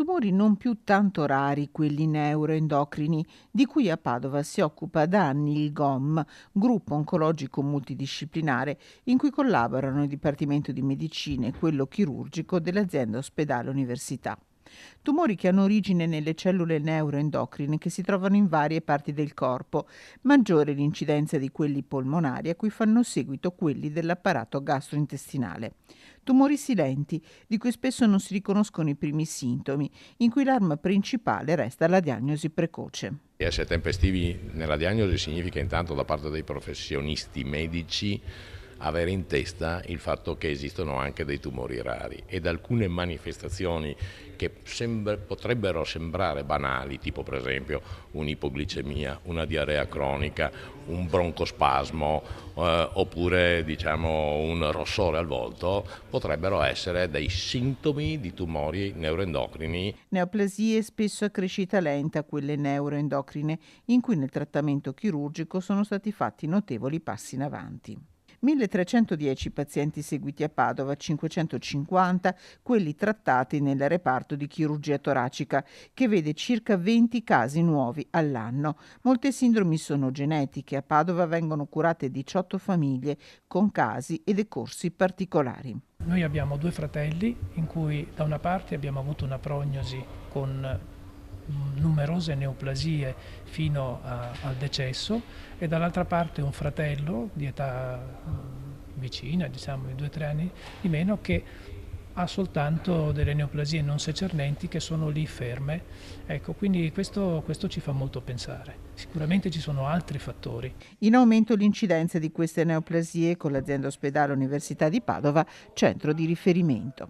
tumori non più tanto rari, quelli neuroendocrini, di cui a Padova si occupa da anni il GOM, gruppo oncologico multidisciplinare, in cui collaborano il Dipartimento di Medicina e quello chirurgico dell'azienda Ospedale Università. Tumori che hanno origine nelle cellule neuroendocrine che si trovano in varie parti del corpo, maggiore l'incidenza di quelli polmonari a cui fanno seguito quelli dell'apparato gastrointestinale. Tumori silenti, di cui spesso non si riconoscono i primi sintomi, in cui l'arma principale resta la diagnosi precoce. Essere tempestivi nella diagnosi significa intanto da parte dei professionisti medici avere in testa il fatto che esistono anche dei tumori rari ed alcune manifestazioni che potrebbero sembrare banali, tipo per esempio un'ipoglicemia, una diarrea cronica, un broncospasmo oppure un rossore al volto, potrebbero essere dei sintomi di tumori neuroendocrini. Neoplasie spesso a crescita lenta, quelle neuroendocrine, in cui nel trattamento chirurgico sono stati fatti notevoli passi in avanti. 1310 pazienti seguiti a Padova, 550 quelli trattati nel reparto di chirurgia toracica, che vede circa 20 casi nuovi all'anno. Molte sindromi sono genetiche. A Padova vengono curate 18 famiglie con casi e decorsi particolari. Noi abbiamo due fratelli in cui da una parte abbiamo avuto una prognosi con numerose neoplasie fino al decesso e dall'altra parte un fratello di età vicina, diciamo di 2 o 3 anni di meno, che ha soltanto delle neoplasie non secernenti che sono lì ferme. Ecco, quindi questo ci fa molto pensare. Sicuramente ci sono altri fattori. In aumento l'incidenza di queste neoplasie con l'azienda Ospedale Università di Padova, centro di riferimento.